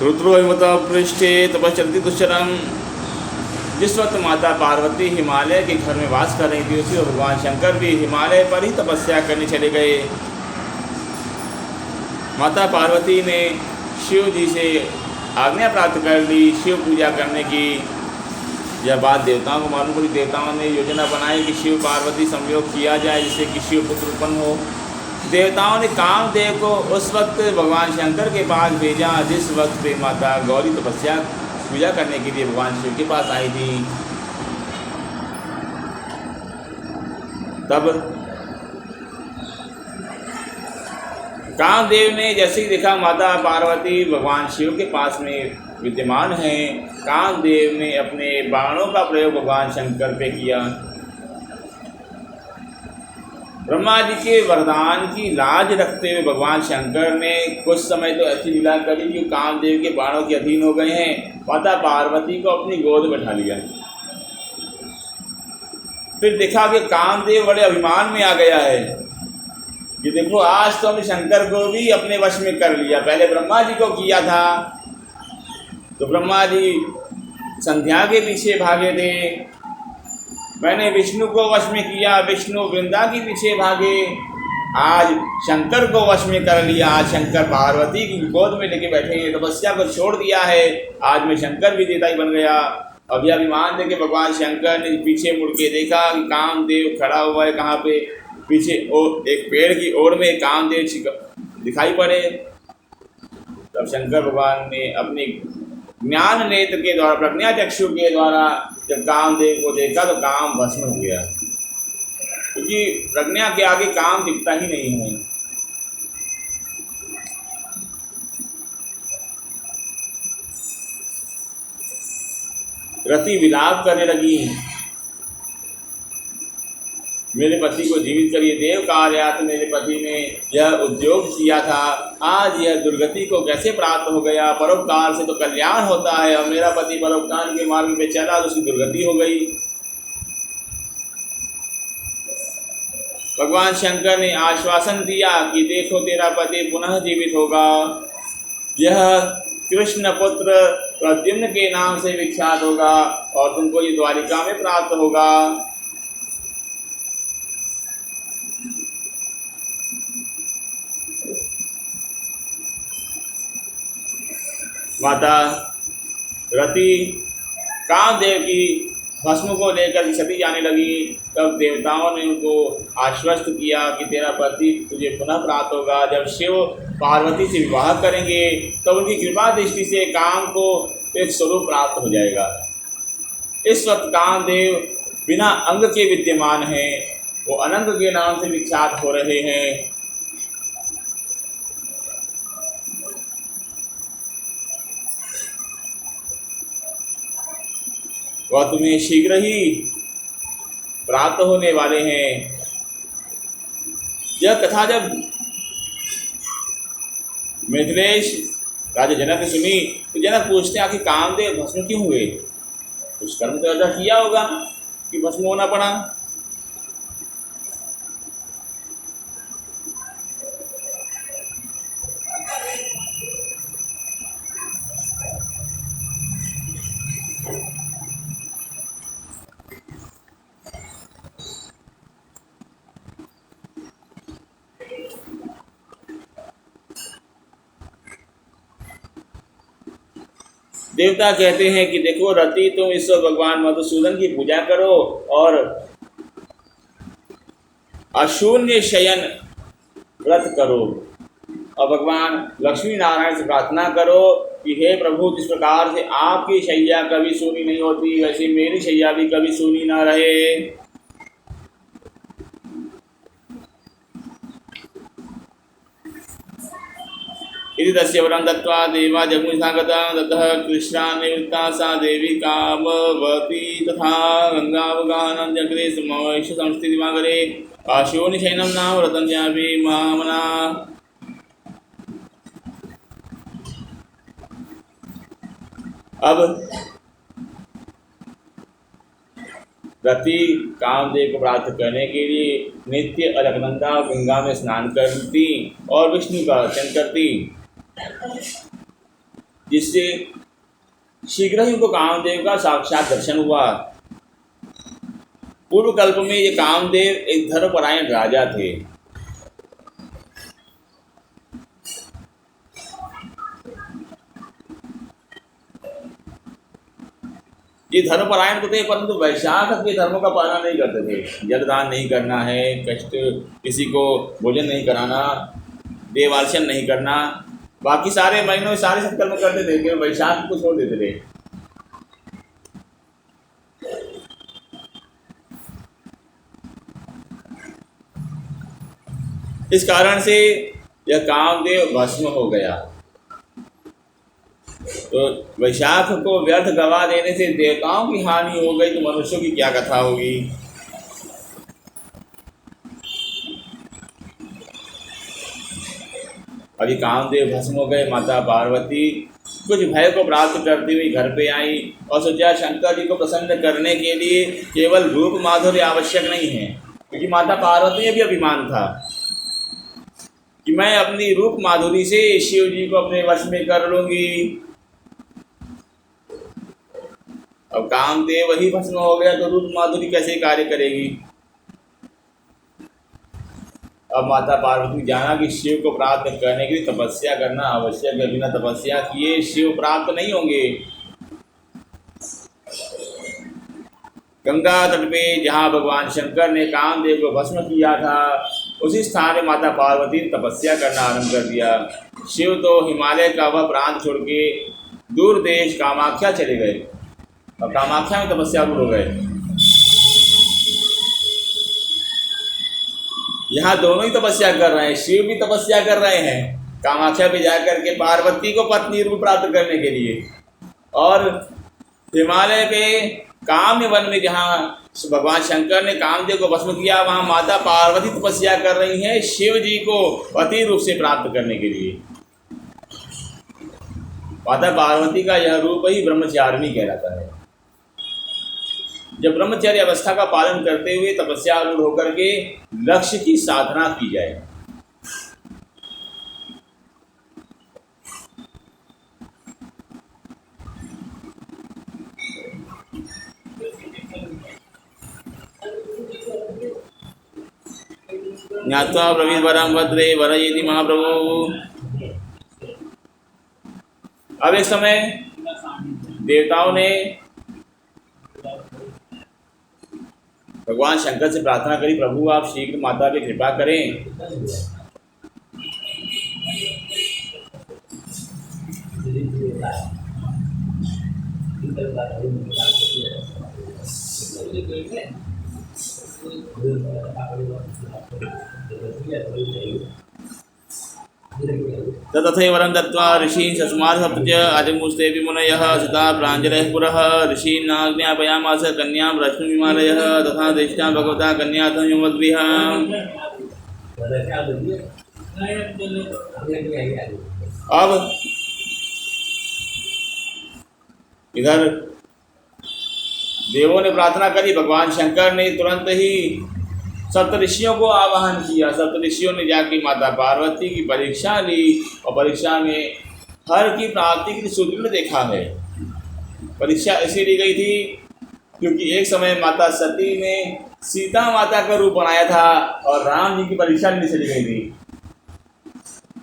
रुद्रोहिमता पृष्ठे तपश्चरती दुश्चरम। जिस वक्त माता पार्वती हिमालय के घर में वास कर रही थी, उसी वक्त भगवान शंकर भी हिमालय पर ही तपस्या करने चले गए। माता पार्वती ने शिव जी से आज्ञा प्राप्त कर ली शिव पूजा करने की। यह बात देवताओं को मालूम पड़ी। देवताओं ने योजना बनाई कि शिव पार्वती संयोग किया जाए जिससे कि शिव पुत्र उत्पन्न हो। देवताओं ने कामदेव को उस वक्त भगवान शंकर के पास भेजा जिस वक्त पे माता गौरी तपस्या पूजा करने के लिए भगवान शिव के पास आई थी। तब कामदेव ने जैसे ही देखा माता पार्वती भगवान शिव के पास में विद्यमान हैं, कामदेव ने अपने बाणों का प्रयोग भगवान शंकर पे किया। ब्रह्मा जी के वरदान की लाज रखते हुए भगवान शंकर ने कुछ समय तो ऐसी लीला करी कि कामदेव के बाणों के अधीन हो गए हैं। माता पार्वती को अपनी गोद बैठा लिया। फिर देखा कि कामदेव बड़े अभिमान में आ गया है कि देखो आज तो हमने शंकर को भी अपने वश में कर लिया। पहले ब्रह्मा जी को किया था तो ब्रह्मा जी संध्या के पीछे भागे थे, मैंने विष्णु को वश में किया, विष्णु वृंदा के पीछे भागे। आज शंकर को वश में कर लिया। आज शंकर पार्वती की गोद में लेके बैठे हैं, तपस्या को छोड़ दिया है। आज मैं शंकर भी देवता ही बन गया। अब यह अभिमान देके भगवान शंकर ने पीछे मुड़ के देखा कि कामदेव खड़ा हुआ है कहाँ पे, पीछे एक पेड़ की ओर में कामदेव दिखाई पड़े। तब शंकर भगवान ने अपनी ज्ञान नेत्र के द्वारा, प्रज्ञा चक्षु के द्वारा जब कामदेव को देखा तो काम भस्म हो गया, क्योंकि प्रज्ञा के आगे काम दिखता ही नहीं है। रति विलाप करने लगी, मेरे पति को जीवित करिए। देव कार्यात मेरे पति ने यह उद्योग किया था, आज यह दुर्गति को कैसे प्राप्त हो गया। परोपकार से तो कल्याण होता है और मेरा पति परोपकार के मार्ग पे चला तो उसकी दुर्गति हो गई। भगवान शंकर ने आश्वासन दिया कि देखो तेरा पति पुनः जीवित होगा। यह कृष्ण पुत्र प्रद्युम्न के नाम से विख्यात होगा और तुमको ये द्वारिका में प्राप्त होगा। माता रति कामदेव की भस्म को लेकर सती जाने लगी। तब देवताओं ने उनको आश्वस्त किया कि तेरा पति तुझे पुनः प्राप्त होगा। जब शिव पार्वती से विवाह करेंगे तब तो उनकी कृपा दृष्टि से काम को एक स्वरूप प्राप्त हो जाएगा। इस वक्त कामदेव बिना अंग के विद्यमान हैं, वो अनंग के नाम से विख्यात हो रहे हैं। वह तुम्हें शीघ्र ही प्राप्त होने वाले हैं। यह कथा जब मिथिलेश राजा जनक ने सुनी तो जनक पूछते आखिर कामदेव भस्म क्यों हुए। कुछ कर्म तो ऐसा किया होगा कि भस्म होना पड़ा। देवता कहते हैं कि देखो रति तुम इस भगवान मधुसूदन की पूजा करो और अशून्य शयन व्रत करो और भगवान लक्ष्मी नारायण से प्रार्थना करो कि हे प्रभु जिस प्रकार से आपकी शैया कभी सूनी नहीं होती वैसे मेरी शैया भी कभी सूनी ना रहे। इति तस्य वरं दत्त्वा देवा जगमुनिसागता ततः कृष्णा निवृत्ता सा देवी कामवती तथा गंगावगानं जगरे समवेश संस्थितिमागरे आशून्यशयनं नाम व्रतं ज्ञापि महामना। अब रति कामदेव को प्राप्त करने के लिए नित्य अलकनंदा गंगा में स्नान करती और विष्णु का अर्चन करती। जिससे शीघ्र ही उनको कामदेव का साक्षात दर्शन हुआ। पूर्व कल्प में ये कामदेव एक धर्मपरायण राजा थे। ये धर्मपरायण तो थे, परंतु वैशाख के धर्मों का पालन नहीं करते थे। जलदान नहीं करना है, कष्ट किसी को भोजन नहीं कराना, देवार्चन नहीं करना, बाकी सारे महीनों में सारे सत्कर्म करते थे, केवल वैशाख को छोड़ देते थे। इस कारण से यह कामदेव भस्म हो गया। तो वैशाख को व्यर्थ गवा देने से देवताओं की हानि हो गई, तो मनुष्यों की क्या कथा होगी। अभी कामदेव भस्म हो गए। माता पार्वती कुछ भय को प्राप्त करती हुई घर पे आई और सोचा शंकर जी को प्रसन्न करने के लिए केवल रूप माधुर्य आवश्यक नहीं है, क्योंकि माता पार्वती में भी अभिमान था कि मैं अपनी रूप माधुरी से शिव जी को अपने वश में कर लूंगी। अब कामदेव वही भस्म हो गया तो रूप माधुरी कैसे कार्य करेगी। अब माता पार्वती जाना कि शिव को प्राप्त करने के लिए तपस्या करना आवश्यक है, बिना तपस्या किए शिव प्राप्त नहीं होंगे। गंगा तट पे जहाँ भगवान शंकर ने कामदेव को भस्म किया था, उसी स्थान में माता पार्वती ने तपस्या करना आरंभ कर दिया। शिव तो हिमालय का वह प्रांत छोड़ के दूर देश कामाख्या चले गए और कामाख्या में तपस्या हो गए। यहाँ दोनों ही तपस्या कर रहे हैं, शिव भी तपस्या कर रहे हैं कामाख्या पे जाकर के पार्वती को पत्नी रूप प्राप्त करने के लिए, और हिमालय के काम्य वन में जहाँ भगवान शंकर ने कामदेव को भस्म किया, वहाँ माता पार्वती तपस्या कर रही हैं शिव जी को पति रूप से प्राप्त करने के लिए। माता पार्वती का यह रूप ही ब्रह्मचारिणी कहलाता है। जब ब्रह्मचर्य अवस्था का पालन करते हुए तपस्या रूढ़ होकर के लक्ष्य की साधना की जाए। ज्ञात्वा ब्रवीत वरम भद्रे वरयति महाप्रभु। अब एक समय देवताओं ने भगवान शंकर से प्रार्थना करी, प्रभु आप शीघ्र माता पे कृपा करें। तथैव वरं दत्त्वा ऋषीन् सस्मात् सप्त आजमुस्ते मुनयः सदा प्राञ्जलयः पुरः। ऋषीन्नाज्ञापयामास कन्यां रश्मिहिमालयः तथा दृष्टा भगवता कन्यातं यमद्भिः। अब इधर देवों ने प्रार्थना करी, भगवान शंकर ने तुरंत ही सप्तऋषियों को आवाहन किया। सप्तऋषियों ने जाके माता पार्वती की परीक्षा ली और परीक्षा में हर की प्राप्ति की सूत्र देखा है। परीक्षा ऐसी ली गई थी क्योंकि एक समय माता सती ने सीता माता का रूप बनाया था और राम जी की परीक्षा लेने चली गई थी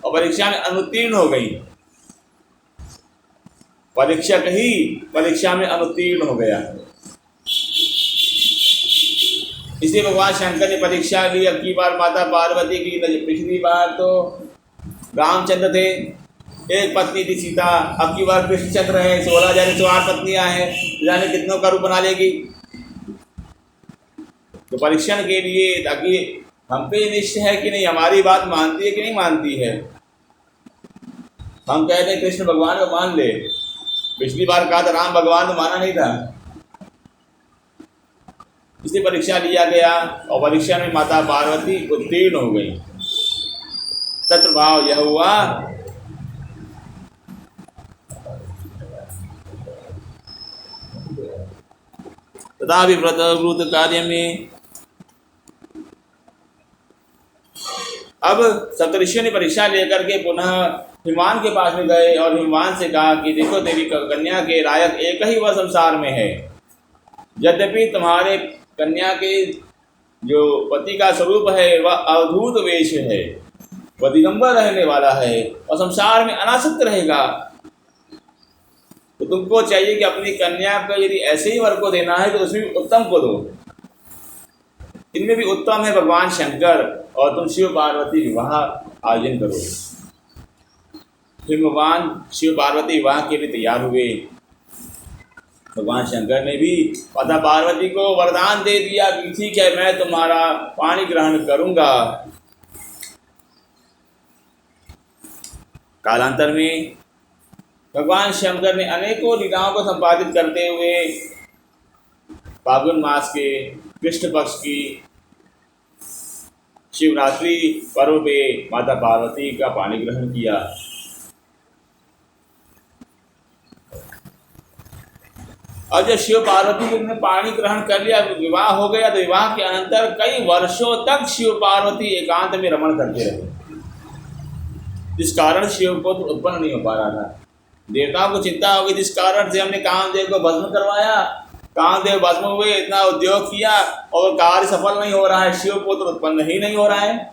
और परीक्षा में अनुत्तीर्ण हो गई। परीक्षक ही परीक्षा में अनुत्तीर्ण हो गया। इसलिए भगवान शंकर ने परीक्षा ली। अब की बार माता पार्वती की, पिछली बार तो रामचंद्र थे, एक पत्नी थी सीता, अब की बार कृष्णचंद्र है, 16,108 पत्नियां हैं, जाने कितनों का रूप बना लेगी। तो परीक्षण के लिए ताकि हम पे निश्चय है कि नहीं, हमारी बात मानती है कि नहीं मानती है। हम कहते हैं कृष्ण भगवान को मान ले, पिछली बार कहा था राम भगवान को माना नहीं था, इसलिए परीक्षा लिया गया और परीक्षा में माता पार्वती उत्तीर्ण हो गई। तत्प्रभाव यह हुआ तथा विव्रत व्रत कार्य में। अब सप्तऋषियों ने परीक्षा लेकर के पुनः हिमान के पास में गए और हिमान से कहा कि देखो तेरी कन्या के लायक एक ही वह संसार में है, यद्यपि तुम्हारे कन्या के जो पति का स्वरूप है वह अवधूत वेश है, वह दिगंबर रहने वाला है और संसार में अनासक्त रहेगा। तो तुमको चाहिए कि अपनी कन्या को यदि ऐसे ही वर को देना है तो उसमें भी उत्तम को दो। इनमें भी उत्तम है भगवान शंकर, और तुम शिव पार्वती विवाह आयोजन करो। फिर भगवान शिव पार्वती विवाह के लिए तैयार हुए। भगवान शंकर ने भी माता पार्वती को वरदान दे दिया कि ठीक है, मैं तुम्हारा पाणी ग्रहण करूंगा। कालांतर में भगवान शंकर ने अनेकों लीलाओं को संपादित करते हुए फाल्गुन मास के कृष्ण पक्ष की शिवरात्रि पर्व पे माता पार्वती का पाणी ग्रहण किया। और जब शिव पार्वती को उन्होंने पाणी ग्रहण कर लिया, विवाह हो गया, तो विवाह के अनंतर कई वर्षों तक शिव पार्वती एकांत में रमण करते रहे, जिस कारण शिव को तो उत्पन्न नहीं हो पा रहा था। देवताओं को चिंता हो गई, जिस कारण से हमने कामदेव को भस्म करवाया, कामदेव भस्म हुए, इतना उद्योग किया और कार्य सफल नहीं हो रहा है, शिव पुत्र उत्पन्न ही नहीं हो रहा है।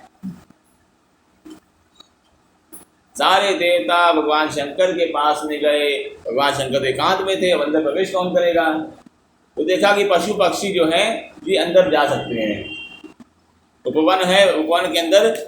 सारे देवता भगवान शंकर के पास में गए। भगवान शंकर एकांत में थे, अब अंदर प्रवेश कौन करेगा? तो देखा कि पशु पक्षी जो हैं ये अंदर जा सकते हैं। उपवन है, उपवन के अंदर